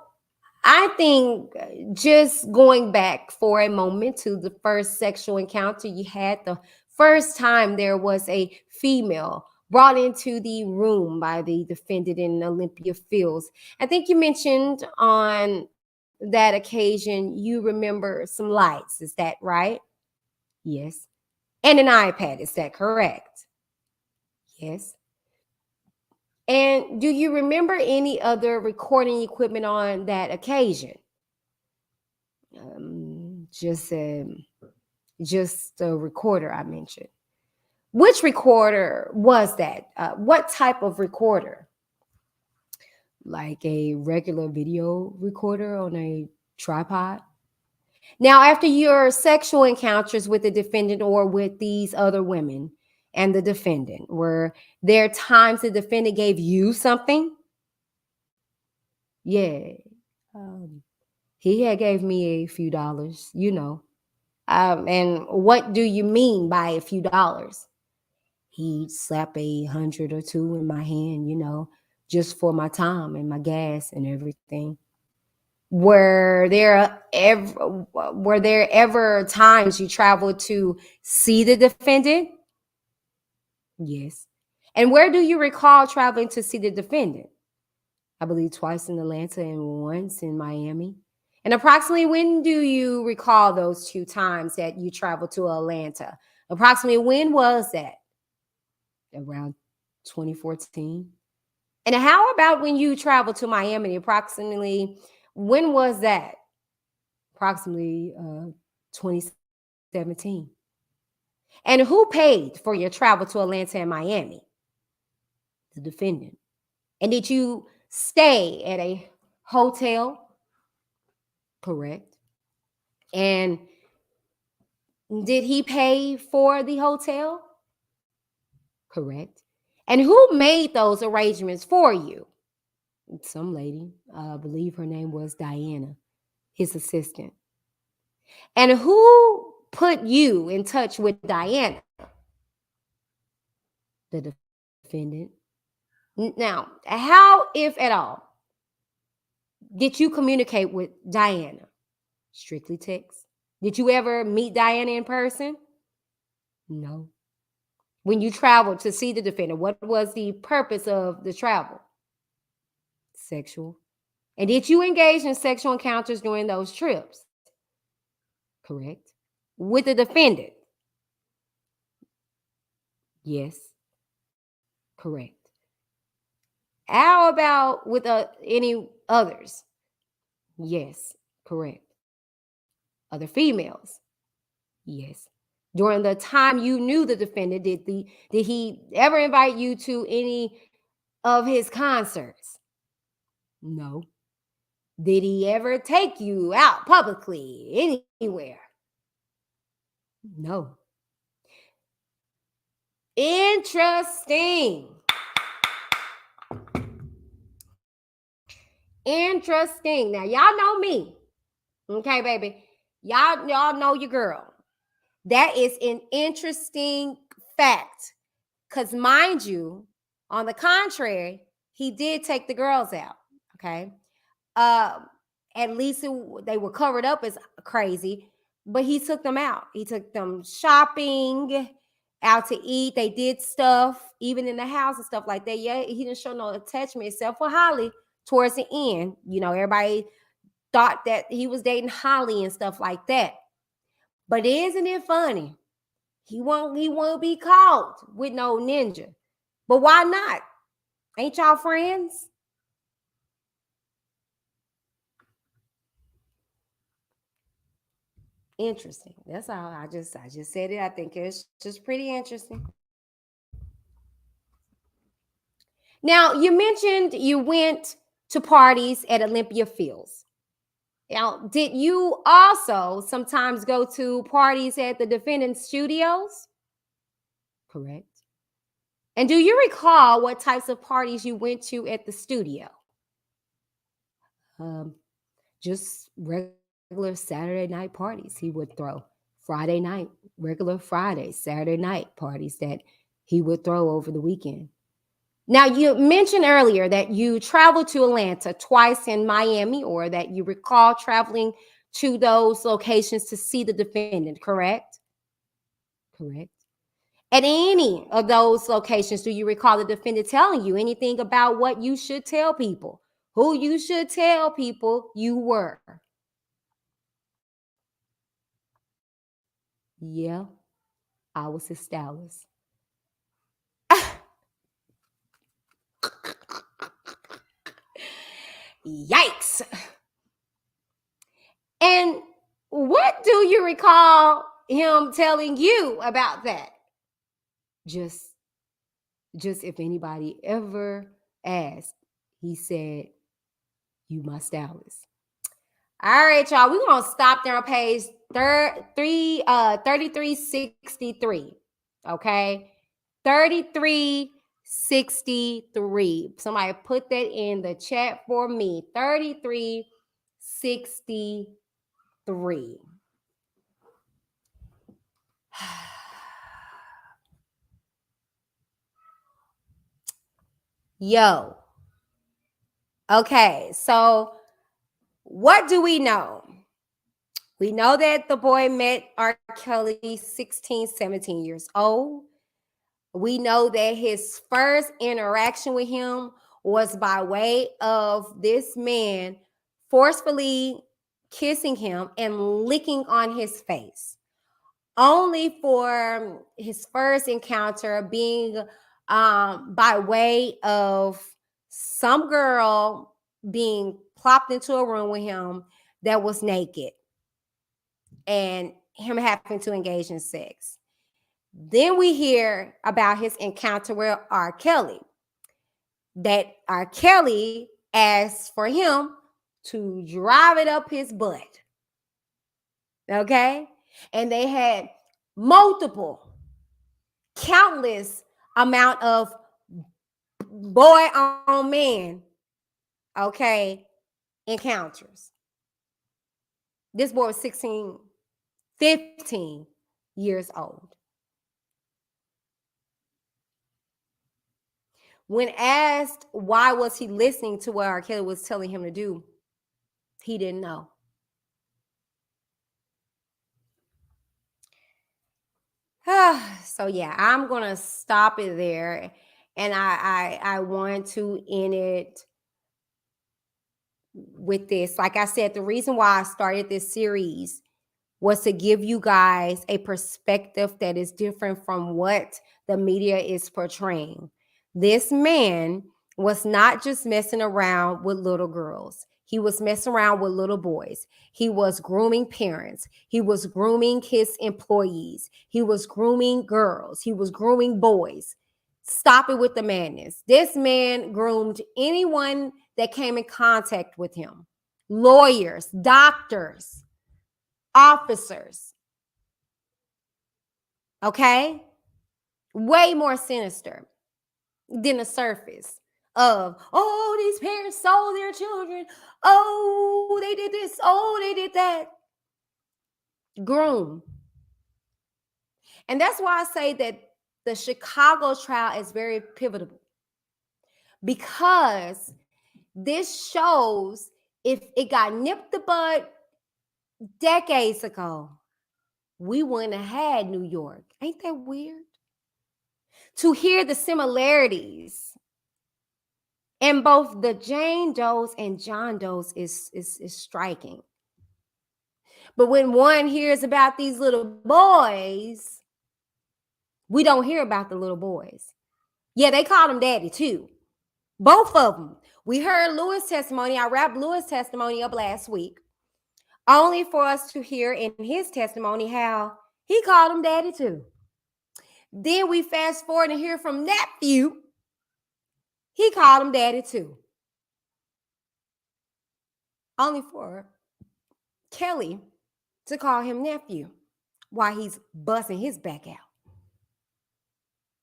I think just going back for a moment to the first sexual encounter you had, the first time there was a female brought into the room by the defendant in Olympia Fields. I think you mentioned on that occasion you remember some lights. Is that right? Yes. And an iPad. Is that correct? Yes. And do you remember any other recording equipment on that occasion? Um, just a just a recorder I mentioned. Which recorder was that? What type of recorder? Like a regular video recorder on a tripod? Now, after your sexual encounters with the defendant or with these other women and the defendant, were there times the defendant gave you something? Yeah. Um, he had gave me a few dollars, And what do you mean by a few dollars? He'd slap 100 or two in my hand, just for my time and my gas and everything. Were there ever times you traveled to see the defendant? Yes. And where do you recall traveling to see the defendant? I believe twice in Atlanta and once in Miami. And approximately when do you recall those two times that you traveled to Atlanta? Approximately when was that? Around 2014. And how about when you traveled to Miami? Approximately when was that? Approximately 2017. And who paid for your travel to Atlanta and Miami? The defendant. And did you stay at a hotel? Correct. And did he pay for the hotel? Correct. And who made those arrangements for you? Some lady. I believe her name was Diana, his assistant. And who put you in touch with Diana? The defendant. Now, how, if at all, did you communicate with Diana? Strictly text. Did you ever meet Diana in person? No. When you traveled to see the defendant, what was the purpose of the travel? Sexual. And did you engage in sexual encounters during those trips? Correct. With the defendant? Yes. Correct. How about with any others? Yes. Correct. Other females? Yes. During the time you knew the defendant, did he ever invite you to any of his concerts? No. Did he ever take you out publicly anywhere? No. Interesting. Interesting. Now y'all know me. Okay, baby. Y'all know your girl. That is an interesting fact. Because mind you, on the contrary, he did take the girls out. Okay. Um, at least they were covered up as crazy, but he took them out. He took them shopping, out to eat. They did stuff, even in the house and stuff like that. Yeah, he didn't show no attachment except for Holly towards the end. Everybody thought that he was dating Holly and stuff like that. But isn't it funny? He won't be caught with no ninja. But why not? Ain't y'all friends? Interesting. That's all. I just said it. I think it's just pretty interesting. Now, you mentioned you went to parties at Olympia Fields. Now, did you also sometimes go to parties at the defendant's studios? Correct. And do you recall what types of parties you went to at the studio? Um, just regular Saturday night parties he would throw. Friday night, regular Friday, Saturday night parties that he would throw over the weekend. Now, you mentioned earlier that you traveled to Atlanta twice in Miami, or that you recall traveling to those locations to see the defendant, correct? Correct. At any of those locations, do you recall the defendant telling you anything about what you should tell people, who you should tell people you were? Yeah, I was his stylist. Yikes. And what do you recall him telling you about that? Just if anybody ever asked, he said, "You my stylist." All right, y'all. We're gonna stop there on page 3363. Okay. 3363. Somebody put that in the chat for me. 3363. Yo. Okay, so what do we know? We know that the boy met R. Kelly 16, 17 years old. We know that his first interaction with him was by way of this man forcefully kissing him and licking on his face, only for his first encounter being by way of some girl being plopped into a room with him that was naked and him having to engage in sex. Then we hear about his encounter with R. Kelly, that R. Kelly asked for him to drive it up his butt. Okay? And they had multiple, countless amount of boy on man, okay, encounters. This boy was 16, 15 years old. When asked why was he listening to what R. Kelly was telling him to do, he didn't know. So yeah, I'm gonna stop it there, and I want to end it with this. Like I said, the reason why I started this series was to give you guys a perspective that is different from what the media is portraying. This man was not just messing around with little girls. He was messing around with little boys. He was grooming parents. He was grooming his employees. He was grooming girls. He was grooming boys. Stop it with the madness. This man groomed anyone that came in contact with him. Lawyers, doctors, officers. Okay? Way more sinister than the surface of, oh, these parents sold their children. Oh, they did this. Oh, they did that. Groom. And that's why I say that the Chicago trial is very pivotal, because this shows if it got nipped the bud decades ago, we wouldn't have had New York. Ain't that weird? To hear the similarities in both the Jane Does and John Does is striking. But when one hears about these little boys, we don't hear about the little boys. Yeah, they call them daddy too. Both of them. We heard Lewis' testimony. I wrapped Lewis' testimony up last week, only for us to hear in his testimony how he called him daddy too. Then we fast forward and hear from Nephew. He called him daddy too. Only for Kelly to call him nephew while he's busting his back out.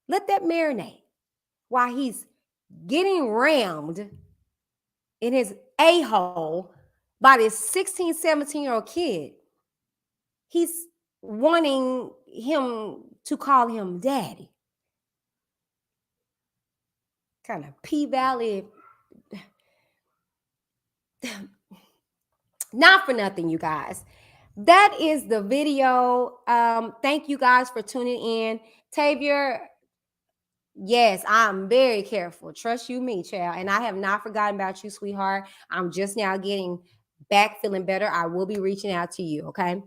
Let that marinate while he's getting rammed in his a-hole by this 16, 17-year-old kid. He's wanting him to call him daddy. Kind of P-Valley. Not for nothing, you guys. That is the video. Thank you guys for tuning in. Tavia, yes, I'm very careful. Trust you, me, child. And I have not forgotten about you, sweetheart. I'm just now getting back, feeling better. I will be reaching out to you, okay?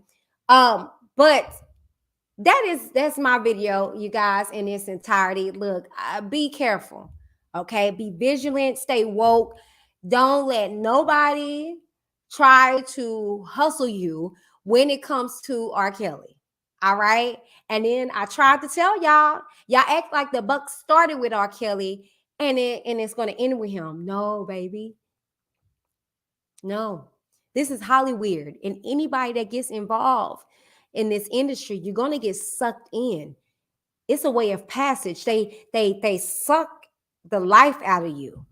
But that's my video, you guys, in its entirety. Look, be careful, okay? Be vigilant, stay woke. Don't let nobody try to hustle you when it comes to R. Kelly. All right. And then I tried to tell y'all act like the buck started with R. Kelly and it's going to end with him. No, baby. No. This is Hollywood. And anybody that gets involved in this industry, you're going to get sucked in. It's a way of passage. They suck the life out of you.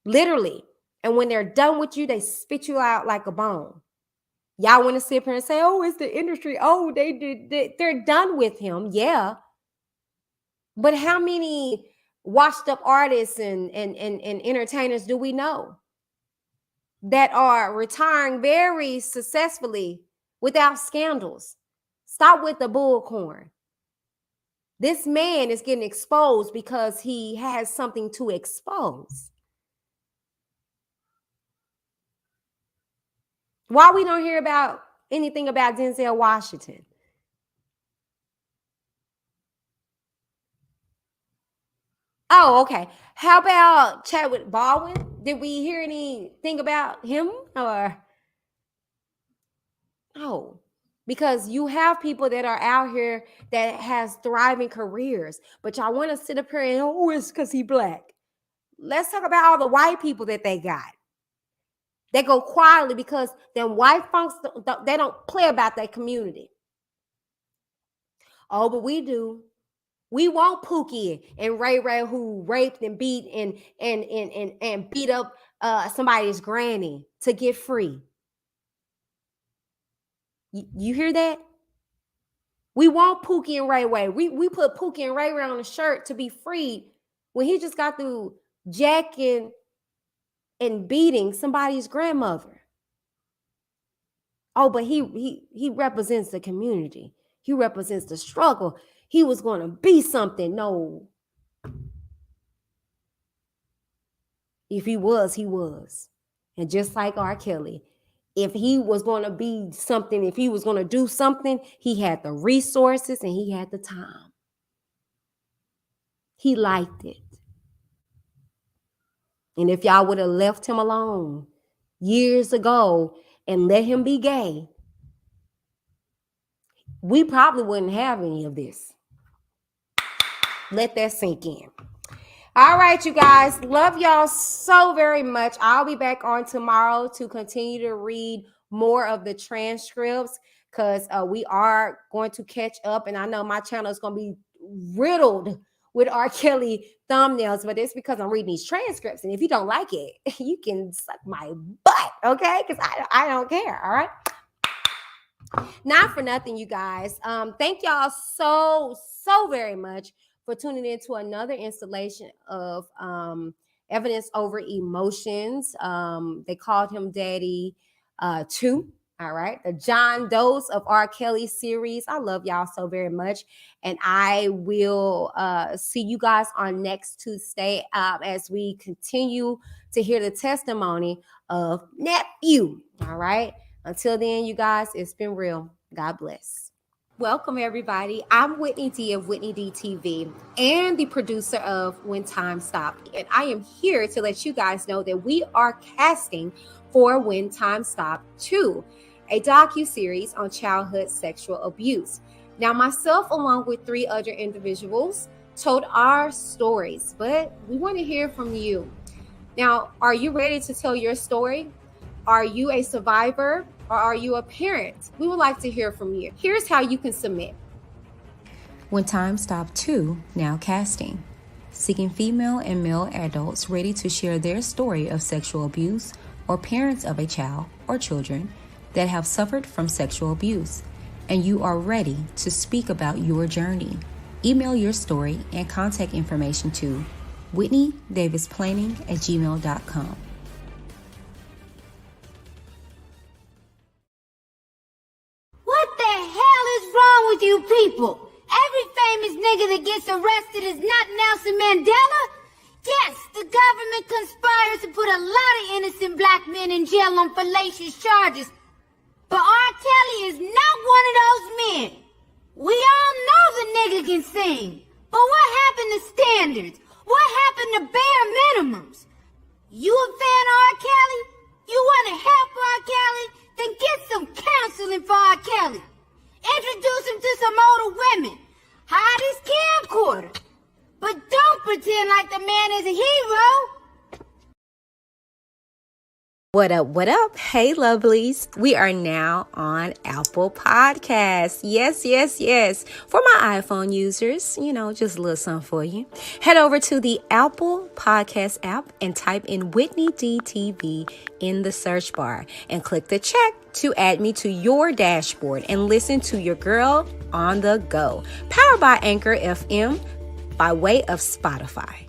Literally. And when they're done with you, they spit you out like a bone. Y'all want to sit here and say, oh, it's the industry. Oh, they're done with him. Yeah. But how many washed up artists and entertainers do we know that are retiring very successfully without scandals? Stop with the bullcorn. This man is getting exposed because he has something to expose. Why we don't hear about anything about Denzel Washington? Oh, okay. How about Chadwick Baldwin? Did we hear anything about him? Or no, because you have people that are out here that has thriving careers, but y'all want to sit up here and, oh, it's because he black. Let's talk about all the white people that they got. They go quietly because them white folks, they don't play about their community. Oh, but we do. We want Pookie and Ray Ray who raped and beat and beat up somebody's granny to get free. You hear that? We want Pookie and Ray Ray. We put Pookie and Ray Ray on a shirt to be freed when he just got through jacking and beating somebody's grandmother. Oh, but he represents the community. He represents the struggle. He was going to be something. No. If he was, he was. And just like R. Kelly, if he was going to be something, if he was going to do something, he had the resources and he had the time. He liked it. And if y'all would have left him alone years ago and let him be gay, we probably wouldn't have any of this. Let that sink in. All right, you guys. Love y'all so very much. I'll be back on tomorrow to continue to read more of the transcripts because we are going to catch up. And I know my channel is going to be riddled with R. Kelly thumbnails, but it's because I'm reading these transcripts. And if you don't like it, you can suck my butt, okay? Because I don't care, all right? Not for nothing, you guys. Thank y'all so very much for tuning in to another installation of Evidence Over Emotions. They called him Daddy 2. All right. The John Doe's of R. Kelly series. I love y'all so very much. And I will see you guys on next Tuesday as we continue to hear the testimony of Nephew. All right. Until then, you guys, it's been real. God bless. Welcome, everybody. I'm Whitney D of Whitney D TV and the producer of When Time Stopped. And I am here to let you guys know that we are casting for When Time Stopped 2, a docu-series on childhood sexual abuse. Now, myself, along with 3 other individuals, told our stories, but we want to hear from you. Now, are you ready to tell your story? Are you a survivor or are you a parent? We would like to hear from you. Here's how you can submit. When Time Stopped 2, now casting. Seeking female and male adults ready to share their story of sexual abuse or parents of a child or children that have suffered from sexual abuse, and you are ready to speak about your journey. Email your story and contact information to whitneydavisplanning@gmail.com. What the hell is wrong with you people? Every famous nigga that gets arrested is not Nelson Mandela? Yes, the government conspires to put a lot of innocent black men in jail on fallacious charges. But R.KELLY is not one of those men. We all know the nigga can sing. But what happened to standards? What happened to bare minimums? You a fan of R.KELLY? You want to help R.KELLY? Then get some counseling for R.KELLY. Introduce him to some older women. Hide his camcorder. But don't pretend like the man is a hero. What up, what up? Hey, lovelies. We are now on Apple Podcasts. Yes, yes, yes. For my iPhone users, just a little something for you. Head over to the Apple Podcast app and type in Whitney D TV in the search bar and click the check to add me to your dashboard and listen to your girl on the go. Powered by Anchor FM by way of Spotify.